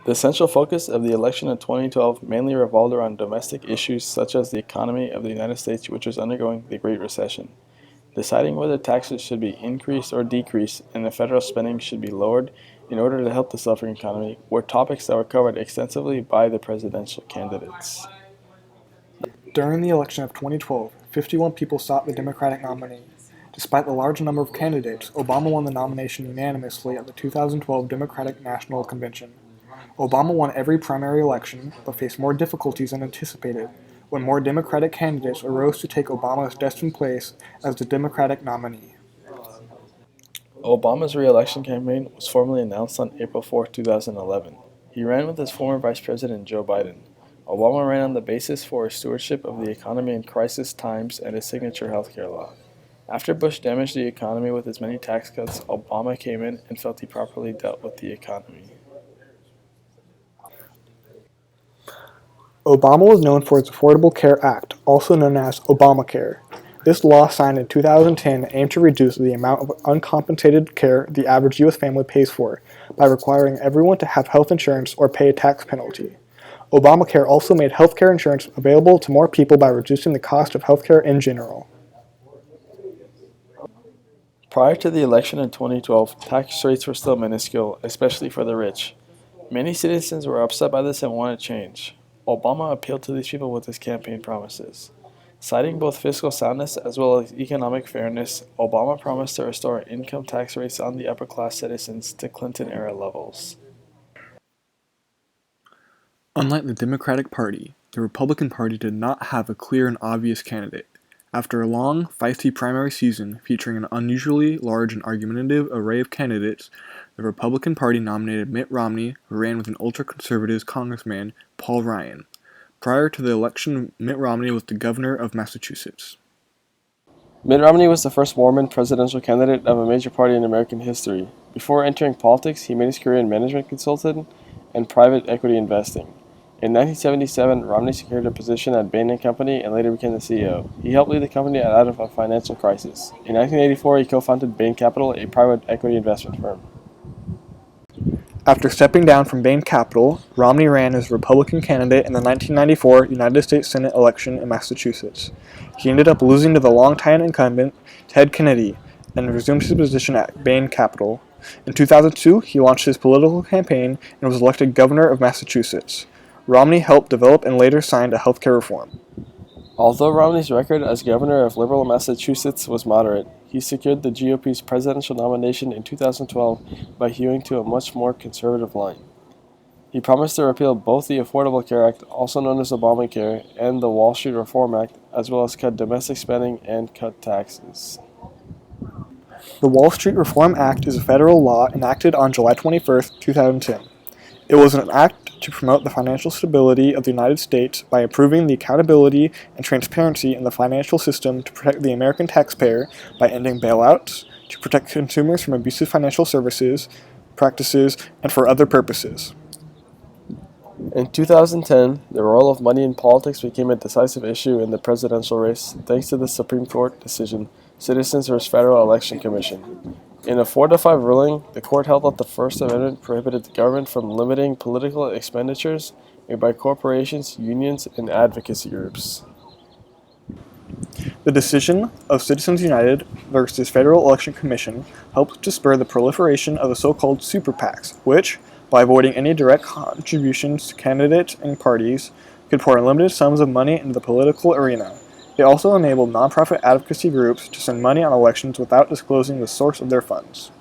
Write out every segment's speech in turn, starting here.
The central focus of the election in 2012 mainly revolved around domestic issues such as the economy of the United States, which was undergoing the Great Recession. Deciding whether taxes should be increased or decreased and the federal spending should be lowered in order to help the suffering economy were topics that were covered extensively by the presidential candidates. During the election of 2012, 51 people sought the Democratic nominee. Despite the large number of candidates, Obama won the nomination unanimously at the 2012 Democratic National Convention. Obama won every primary election, but faced more difficulties than anticipated when more Democratic candidates arose to take Obama's destined place as the Democratic nominee. Obama's re-election campaign was formally announced on April 4, 2011. He ran with his former Vice President Joe Biden. Obama ran on the basis for his stewardship of the economy in crisis times and his signature health care law. After Bush damaged the economy with his many tax cuts, Obama came in and felt he properly dealt with the economy. Obama was known for his Affordable Care Act, also known as Obamacare. This law, signed in 2010, aimed to reduce the amount of uncompensated care the average U.S. family pays for by requiring everyone to have health insurance or pay a tax penalty. Obamacare also made health care insurance available to more people by reducing the cost of health care in general. Prior to the election in 2012, tax rates were still minuscule, especially for the rich. Many citizens were upset by this and wanted change. Obama appealed to these people with his campaign promises. Citing both fiscal soundness as well as economic fairness, Obama promised to restore income tax rates on the upper-class citizens to Clinton-era levels. Unlike the Democratic Party, the Republican Party did not have a clear and obvious candidate. After a long, feisty primary season featuring an unusually large and argumentative array of candidates, the Republican Party nominated Mitt Romney, who ran with an ultra-conservative Congressman, Paul Ryan. Prior to the election, Mitt Romney was the governor of Massachusetts. Mitt Romney was the first Mormon presidential candidate of a major party in American history. Before entering politics, he made his career in management consulting and private equity investing. In 1977, Romney secured a position at Bain & Company and later became the CEO. He helped lead the company out of a financial crisis. In 1984, he co-founded Bain Capital, a private equity investment firm. After stepping down from Bain Capital, Romney ran as Republican candidate in the 1994 United States Senate election in Massachusetts. He ended up losing to the longtime incumbent, Ted Kennedy, and resumed his position at Bain Capital. In 2002, he launched his political campaign and was elected governor of Massachusetts. Romney helped develop and later signed a health care reform. Although Romney's record as governor of liberal Massachusetts was moderate, he secured the GOP's presidential nomination in 2012 by hewing to a much more conservative line. He promised to repeal both the Affordable Care Act, also known as Obamacare, and the Wall Street Reform Act, as well as cut domestic spending and cut taxes. The Wall Street Reform Act is a federal law enacted on July 21, 2010. It was an act to promote the financial stability of the United States by improving the accountability and transparency in the financial system to protect the American taxpayer by ending bailouts, to protect consumers from abusive financial services, practices, and for other purposes. In 2010, the role of money in politics became a decisive issue in the presidential race thanks to the Supreme Court decision, Citizens vs. Federal Election Commission. In a 4-5 ruling, the court held that the First Amendment prohibited the government from limiting political expenditures made by corporations, unions, and advocacy groups. The decision of Citizens United versus Federal Election Commission helped to spur the proliferation of the so-called super PACs, which, by avoiding any direct contributions to candidates and parties, could pour unlimited sums of money into the political arena. It also enabled nonprofit advocacy groups to send money on elections without disclosing the source of their funds.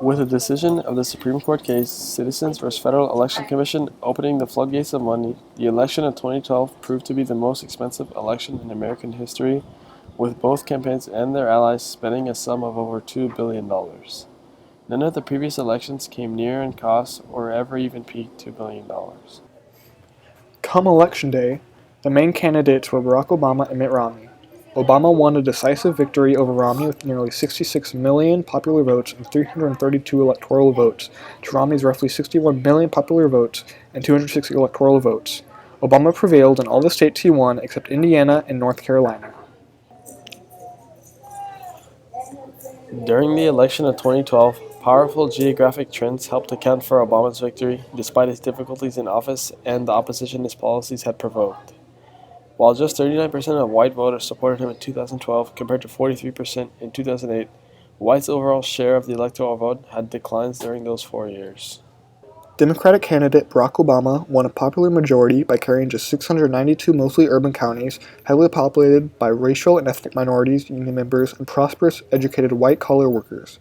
With the decision of the Supreme Court case, Citizens vs. Federal Election Commission opening the floodgates of money, the election of 2012 proved to be the most expensive election in American history, with both campaigns and their allies spending a sum of over $2 billion. None of the previous elections came near in cost or ever even peaked $2 billion. Come Election Day, the main candidates were Barack Obama and Mitt Romney. Obama won a decisive victory over Romney with nearly 66 million popular votes and 332 electoral votes, to Romney's roughly 61 million popular votes and 260 electoral votes. Obama prevailed in all the states he won except Indiana and North Carolina. During the election of 2012, Powerful geographic trends helped account for Obama's victory, despite his difficulties in office and the opposition his policies had provoked. While just 39% of white voters supported him in 2012 compared to 43% in 2008, whites' overall share of the electoral vote had declines during those 4 years. Democratic candidate Barack Obama won a popular majority by carrying just 692 mostly urban counties, heavily populated by racial and ethnic minorities, union members, and prosperous, educated white-collar workers.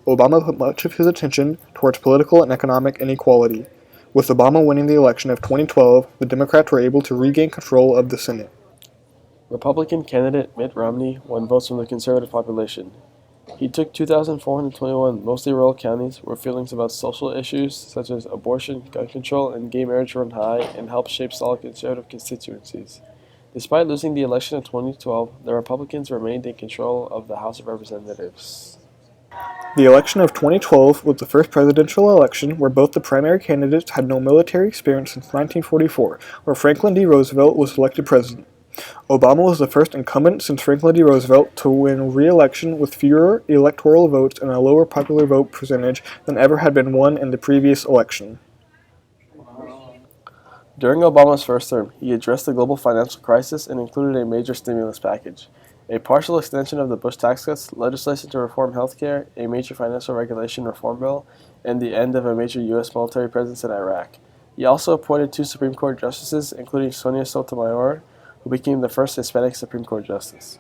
Obama put much of his attention towards political and economic inequality. With Obama winning the election of 2012, the Democrats were able to regain control of the Senate. Republican candidate Mitt Romney won votes from the conservative population. He took 2,421 mostly rural counties where feelings about social issues such as abortion, gun control, and gay marriage run high and helped shape solid conservative constituencies. Despite losing the election in 2012, the Republicans remained in control of the House of Representatives. The election of 2012 was the first presidential election where both the primary candidates had no military experience since 1944, where Franklin D. Roosevelt was elected president. Obama was the first incumbent since Franklin D. Roosevelt to win re-election with fewer electoral votes and a lower popular vote percentage than ever had been won in the previous election. During Obama's first term, he addressed the global financial crisis and included a major stimulus package, a partial extension of the Bush tax cuts, legislation to reform health care, a major financial regulation reform bill, and the end of a major U.S. military presence in Iraq. He also appointed 2 Supreme Court justices, including Sonia Sotomayor, who became the first Hispanic Supreme Court justice.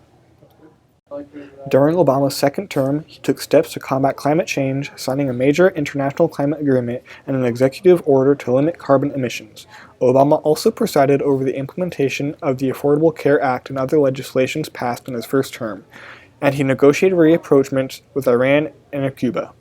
During Obama's second term, he took steps to combat climate change, signing a major international climate agreement and an executive order to limit carbon emissions. Obama also presided over the implementation of the Affordable Care Act and other legislations passed in his first term, and he negotiated rapprochement with Iran and Cuba.